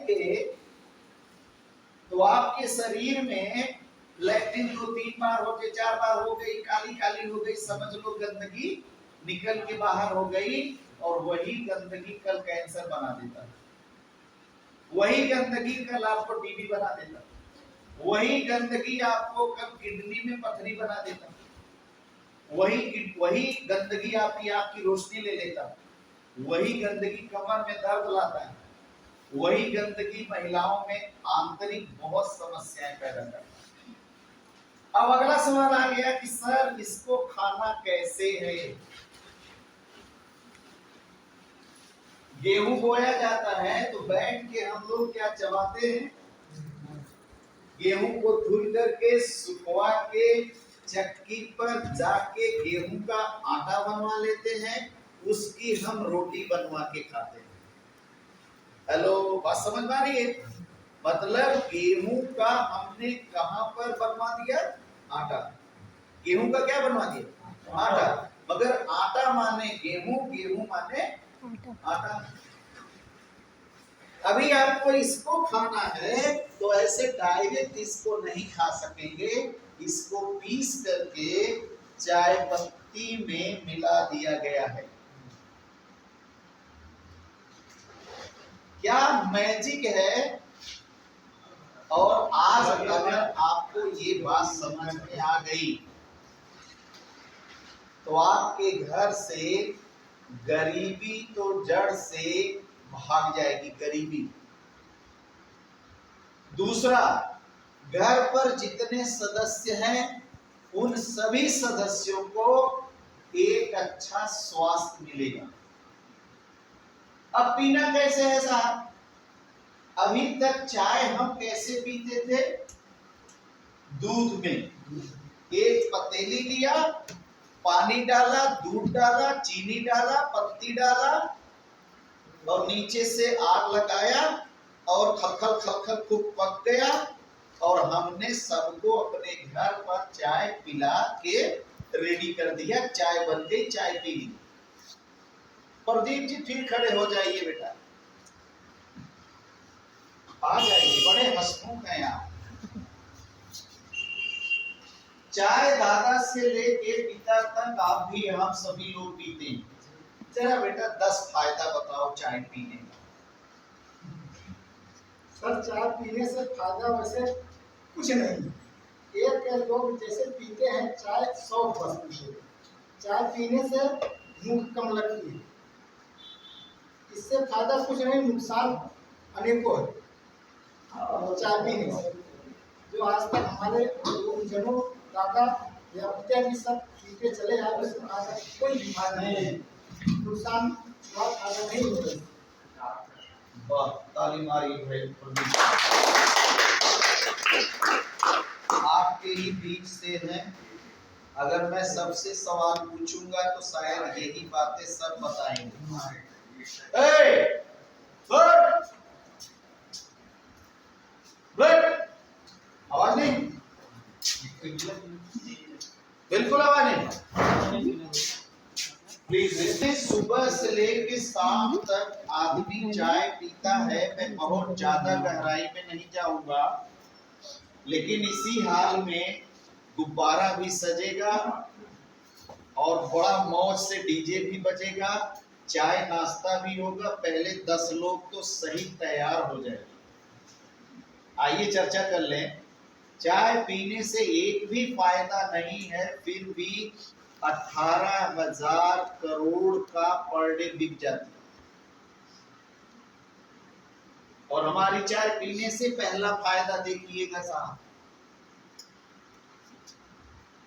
करेंगे तो आपके शरीर में लैट्रिन 2-3 बार हो गई, 4 बार हो गई, काली काली हो गई, समझ लो गंदगी निकल के बाहर हो गई। और वही गंदगी कल कैंसर बना देता, वही गंदगी कल आपको टीबी बना देता, वही गंदगी आपको कल किडनी में पथरी बना देता, वही गंदगी आपकी रोशनी ले लेता, वही गंदगी कमर में दर्द लाता है, वही गंदगी महिलाओं में आंतरिक बहुत समस्याएं पैदा करता है। अब अगला सवाल आ गया कि सर इसको खाना कैसे है। गेहूं बोया जाता है तो बैठ के हम लोग क्या चबाते हैं, गेहूं को धुल करके सुखवा के चक्की पर जाके गेहूं का आटा बनवा लेते हैं, उसकी हम रोटी बनवा के खाते हैं। हेलो, बात समझ में आ रही है? मतलब गेहूं का हमने कहां पर बनवा दिया, आटा। गेहूं का क्या बनवा दिया, आटा। मगर आटा माने गेहूं, गेहूं माने आटा। अभी आपको इसको खाना है तो ऐसे डायरेक्ट इसको नहीं खा सकेंगे, इसको पीस करके चाय पत्ती में मिला दिया गया है। क्या मैजिक है। और आज अगर आपको ये बात समझ में आ गई तो आपके घर से गरीबी तो जड़ से भाग जाएगी, गरीबी। दूसरा, घर पर जितने सदस्य हैं उन सभी सदस्यों को एक अच्छा स्वास्थ्य मिलेगा। अब पीना कैसे है साहब? अभी तक चाय हम कैसे पीते थे, दूध में एक पतीली लिया, पानी डाला, दूध डाला, चीनी डाला, पत्ती डाला और नीचे से आग लगाया और खलखल खलखल खूब पक गया और हमने सबको अपने घर पर चाय पिला के रेडी कर दिया, चाय बन गई, चाय पी ली। प्रदीप जी फिर खड़े हो जाइए बेटा, आ जाइए, बड़े हंसमुख हैं आप। चाय दादा से लेके पिता तक आप भी हम सभी लोग पीते हैं। जरा बेटा 10 फायदा बताओ चाय पीने का। सर चाय पीने से फायदा वैसे कुछ नहीं। एक लोग जैसे पीते हैं चाय 100 वस्तु से, चाय पीने से मुख कम लगती है, इससे फायदा कुछ नहीं, नुकसान अनेकों है चाय पीने से। जो आज तक हमारे जनों दादा या पिताजी सब पीते चले आए, उसमें आज कोई भी फायदा नहीं है, नुकसान फायदा नहीं होता। वाह, ताली मारी भाई। आपके ही बीच से हैं, अगर मैं सबसे सवाल पूछूंगा तो शायद यही बातें सब बताएंगे। आवाज नहीं, बिल्कुल आवाज नहीं। प्लीज, सुबह से लेकर शाम तक आदमी चाय पीता है। मैं बहुत ज्यादा गहराई में नहीं जाऊंगा, लेकिन इसी हाल में गुब्बारा भी सजेगा और बड़ा मौज से डीजे भी बजेगा, चाय नाश्ता भी होगा। पहले 10 लोग तो सही तैयार हो जाए। आइए चर्चा कर लें। चाय पीने से एक भी फायदा नहीं है, फिर भी 18,000 करोड़ का पर डे बिक जाती है। और हमारी चाय पीने से पहला फायदा देखिएगा साहब,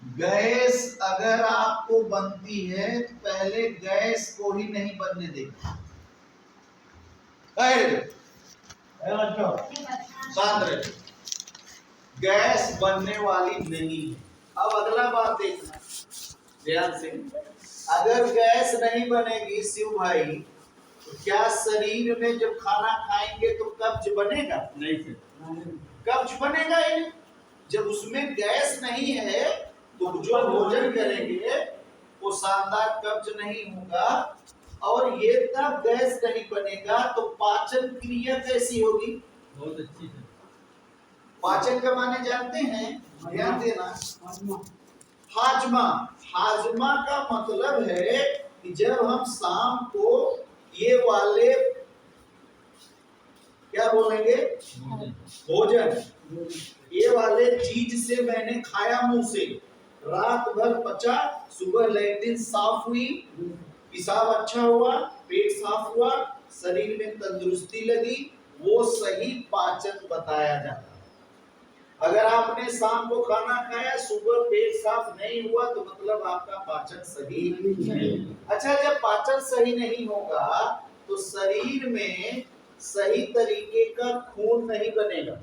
गैस अगर आपको बनती है तो पहले गैस को ही नहीं बनने देगा। गैस बनने वाली नहीं है। अब अगला बात देखना ध्यान से, अगर गैस नहीं बनेगी शिव भाई तो क्या शरीर में जब खाना खाएंगे तो कब्ज बनेगा? नहीं सर, कब्ज बनेगा ही नहीं। जब उसमें गैस नहीं है तो जो भोजन करेंगे वो शानदार कब्ज नहीं होगा, और ये तब गैस नहीं बनेगा तो पाचन क्रिया कैसी होगी? बहुत अच्छी है। पाचन का माने जानते हैं? ध्यान देना। हाजमा। हाजमा का मतलब है कि जब हम शाम को ये वाले क्या बोलेंगे, भोजन, ये वाले चीज से मैंने खाया मुंह से, रात भर पचा, सुबह लैट्रिन साफ हुई, पेशाब अच्छा हुआ, पेट साफ हुआ, शरीर में तंदुरुस्ती लगी, वो सही पाचन बताया जाता है। अगर आपने शाम को खाना खाया, सुबह पेट साफ नहीं हुआ, तो मतलब आपका पाचन सही नहीं। अच्छा, जब पाचन सही नहीं होगा तो शरीर में सही तरीके का खून नहीं बनेगा।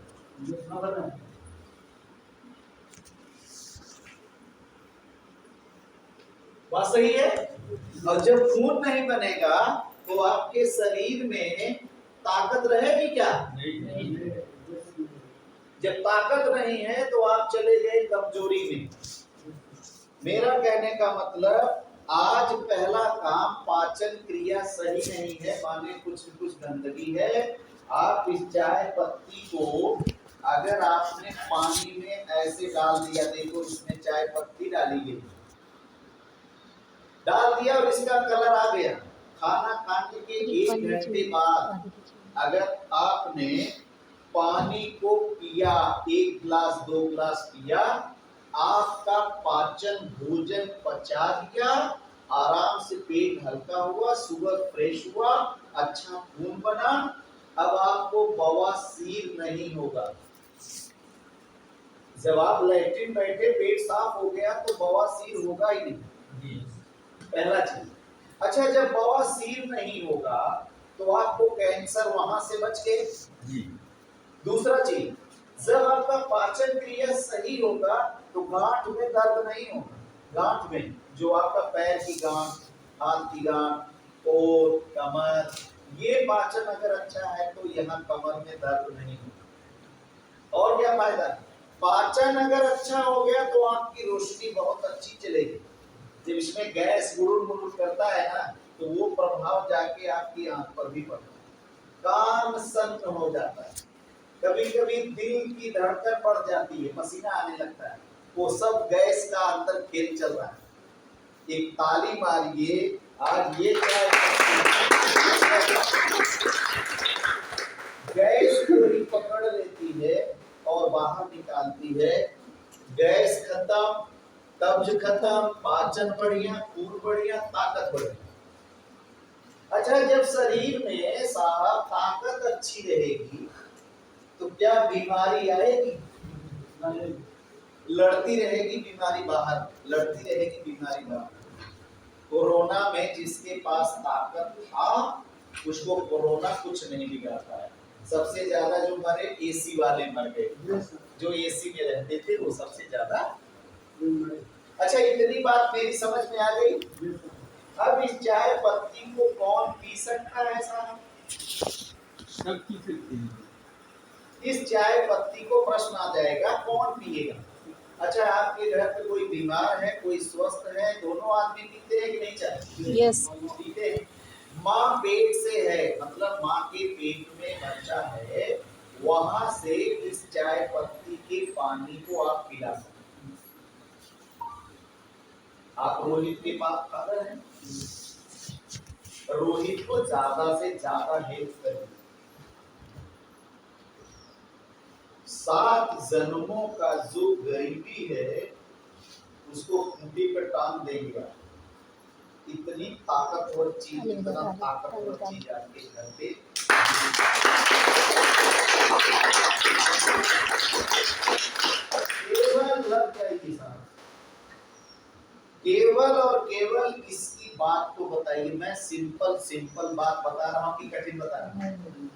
बात सही है? और जब खून नहीं बनेगा तो आपके शरीर में ताकत रहेगी क्या? नहीं। जब ताकत नहीं है तो आप चले गए कमजोरी में। मेरा कहने का मतलब, आज पहला काम, पाचन क्रिया सही नहीं है, माने कुछ गंदगी है। आप इस चाय पत्ती को अगर आपने पानी में ऐसे डाल दिया, देखो इसमें चाय पत्ती डाली गई, डाल दिया और इसका कलर आ गया, खाना खाने के 1 घंटे बाद अगर आपने पानी को पिया, 1 गिलास 2 गिलास पिया, आपका पाचन भोजन पचा दिया, आराम से पेट हल्का हुआ, सुबह फ्रेश हुआ, अच्छा खून बना, अब आपको बवासीर नहीं होगा। जब आप लैट्रिन बैठे, पेट साफ हो गया तो बवासीर होगा ही नहीं, पहला चीज। अच्छा, जब बवासीर नहीं होगा तो आपको कैंसर वहां से बच गए। दूसरा चीज, जब आपका पाचन क्रिया सही होगा तो गांठ में दर्द नहीं होगा। गांठ में, जो आपका पैर की गांठ, हाथ की गांठ, कोर, कमर, ये पाचन अगर अच्छा है तो यहाँ कमर में दर्द नहीं होगा। और क्या फायदा? पाचन अगर अच्छा हो गया तो आपकी रोशनी बहुत अच्छी चलेगी। जब इसमें गैस गुड़ुर गुड़ुर करता है ना, तो वो प्रभाव जाके आपकी आंख पर भी पड़ता है, कान सन्न हो जाता है, कभी कभी दिल की धड़कन बढ़ जाती है, पसीना आने लगता है, वो सब गैस का अंदर खेल चल रहा है। एक ताली मारिए। आज ये गैस को ही पकड़ लेती है और बाहर निकालती है। गैस खत्म, कब्ज खत्म, पाचन बढ़िया, खून बढ़िया, ताकत बढ़िया। अच्छा, जब शरीर में साहब ताकत अच्छी रहेगी तो क्या बीमारी आएगी? लड़ती रहेगी बीमारी बाहर, लड़ती रहेगी बीमारी बाहर। कोरोना में जिसके पास ताकत था, उसको कोरोना कुछ नहीं बिगाड़ता है। सबसे ज्यादा जो मरे, एसी वाले मर गए, जो एसी में रहते थे वो सबसे ज्यादा। अच्छा, इतनी बात मेरी समझ में आ गई। अब इस चाय पत्ती को कौन पी सकता है साहब? सब पी सकते हैं। इस चाय पत्ती को प्रश्न आ जाएगा, कौन पिएगा? अच्छा, आपके घर पे कोई बीमार है, कोई स्वस्थ है, दोनों आदमी पीते हैं कि नहीं चाय? यस। पीते हैं। माँ पेट से है, मतलब माँ के पेट में बच्चा है, वहां से इस चाय पत्ती के पानी को आप पिला सकते हैं। आप रोहित के पास फादर हैं, रोहित को ज्यादा से ज्यादा हेल्प करें। 7 जन्मों का जो गरीबी है उसको खूंटी पर टांग देगा। इतनी ताकतवर चीज, इतना ताकतवर चीज आपके घर पे। केवल लग जाएगी साहब, केवल और केवल इसकी बात को बताइए। मैं सिंपल बात बता रहा हूँ कि कठिन बता रहा हूँ?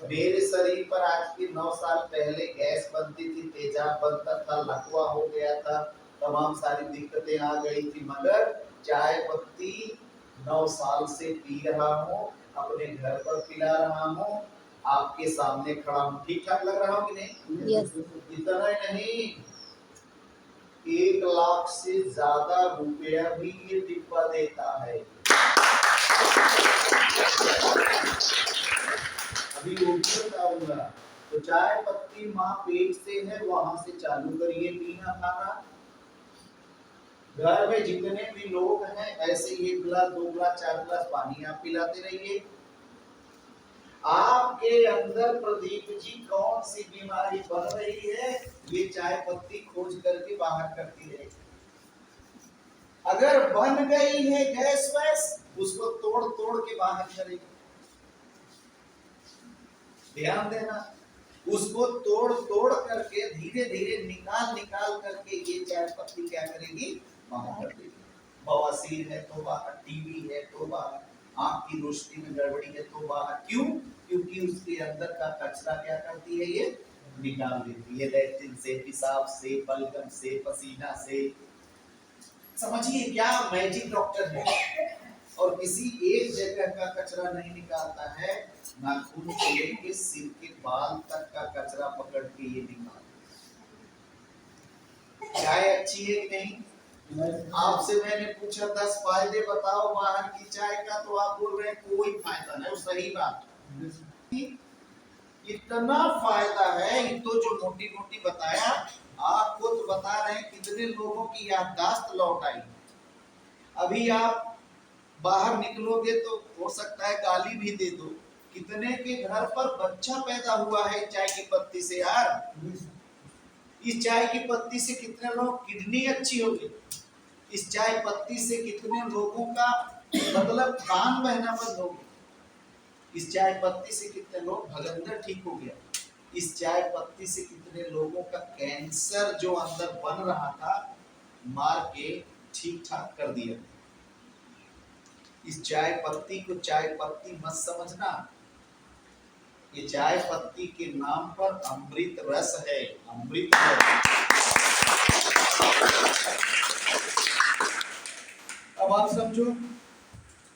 मेरे शरीर पर आज के 9 साल पहले गैस बनती थी, तेजाब बनता था, लकवा हो गया था, तमाम सारी दिक्कतें आ गई थी, मगर चाय पत्ती 9 साल से पी रहा हूँ, अपने घर पर पिला रहा हूँ, आपके सामने खड़ा हूँ। ठीक ठाक लग रहा हूँ कि नहीं? यस। इतना ही नहीं, 1 लाख से ज्यादा रुपया भी ये डिब्बा देता है। अभी वो भी बताऊंगा। तो चाय पत्ती माँ पेट से है, वहां से चालू करिए पीना खाना। घर में जितने भी लोग हैं ऐसे 1 गिलास 2 गिलास 4 गिलास पानी आप पिलाते रहिए। आपके अंदर प्रदीप जी कौन सी बीमारी बन रही है, ये चाय पत्ती खोज करके बाहर करती रहेगी। अगर बन गई है गैस वैस, उसको तोड़ तोड़ के बाहर करेगी। ध्यान देना, उसको तोड़ तोड़ करके धीरे धीरे निकाल निकाल करके ये चाय पत्ती क्या करेगी, बाहर कर देगी। बवासीर है तो बाहर, टीबी है तो बाहर, आंख की रोशनी में गड़बड़ी है तो बाहर। क्यों? क्योंकि उसके अंदर का कचरा क्या करती है, ये निकाल देती है। लैट्रिन से, पेशाब से, बलगम से, पसीना से। समझिए क्या मैजिक डॉक्टर है। और किसी एक जगह का कचरा नहीं निकालता है, नाखून से लेके सिर के बाल तक का कचरा पकड़ के ये निकालता है। चाय अच्छी है कि नहीं? आपसे मैंने पूछा 10 फायदे बताओ बाहर की चाय का, तो आप बोल रहे हैं कोई फायदा नहीं। सही बात, इतना फायदा है। तो जो मोटी मोटी बताया आपको, तो बता रहे हैं कितने लोगों की याददाश्त लौट आई। अभी आप बाहर निकलोगे तो हो सकता है गाली भी दे दो। कितने के घर पर बच्चा पैदा हुआ है चाय की पत्ती से यार। इस चाय की पत्ती से कितने लोग किडनी अच्छी हो गई। इस चाय पत्ती से कितने लोगों का मतलब कान बहना बंद हो गया। इस चाय पत्ती से कितने लोग भगंदर ठीक हो गया। इस चाय पत्ती से कितने लोगों का कैंसर जो अंदर बन रहा था, मार के ठीक ठाक कर दिया। इस चाय पत्ती को चाय पत्ती मत समझना, ये चाय पत्ती के नाम पर अमृत रस है, अमृत है। अब आप समझो,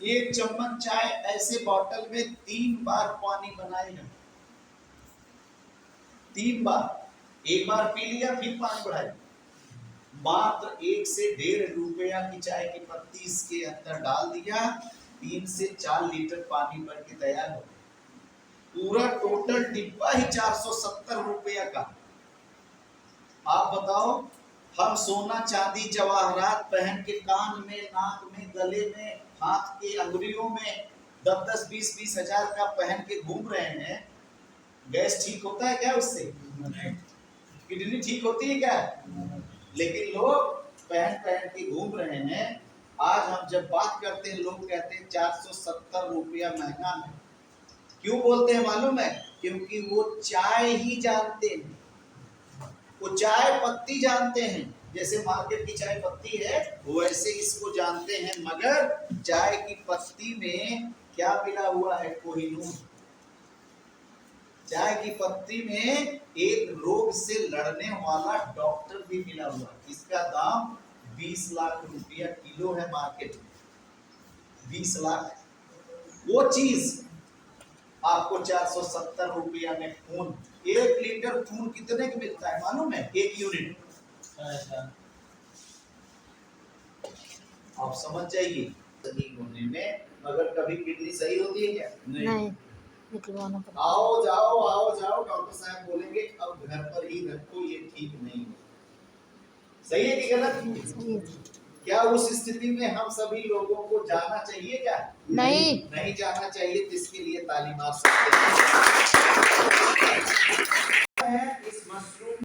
1 चम्मच चाय ऐसे बॉटल में 3 बार पानी बनाएगा। 3 बार, एक बार पी लिया फिर पानी बढ़ाएगा। मात्र 1 से 1.5 रुपया की चाय की पत्ती इसके अंदर डाल दिया, 3 से 4 लीटर पानी बन के तैयार हो। पूरा टोटल डिब्बा ही 470 रुपया का। आप बताओ, हम सोना चांदी जवाहरात पहन के कान में, नाक में, गले में, हाथ के अंगुलियों में 10-10, 20-20 हजार का पहन के घूम रहे हैं। गैस ठीक होता है क्या उससे? किडनी ठीक होती है क्या? लेकिन लोग पहन पहन के घूम रहे हैं। आज हम जब बात करते हैं, लोग कहते हैं 470 रुपया महंगा है। क्यों बोलते हैं मालूम है? क्योंकि वो चाय ही जानते हैं, वो चाय पत्ती जानते हैं। जैसे मार्केट की चाय पत्ती है वैसे इसको जानते हैं, मगर चाय की पत्ती में क्या मिला हुआ है? कोहिनूर। चाय की पत्ती में एक रोग से लड़ने वाला डॉक्टर भी मिला हुआ है। इसका दाम 20 लाख रुपया किलो है मार्केट में, 20 लाख। वो चीज आपको 470 रुपया में खून, 1 लीटर खून कितने का मिलता है मालूम है? 1 यूनिट। आप समझ जाइए सही होने में। मगर कभी किडनी सही होती है क्या? नहीं, निकलवाना पड़ता है। आओ जाओ आओ जाओ, डॉक्टर साहब बोलेंगे अब घर पर ही रखो, ये ठीक नहीं है। सही है कि गलत? सही है। क्या उस स्थिति में हम सभी लोगों को जाना चाहिए क्या? नहीं जाना चाहिए। तो इसके लिए ताली मार सकते हैं। इस मशरूम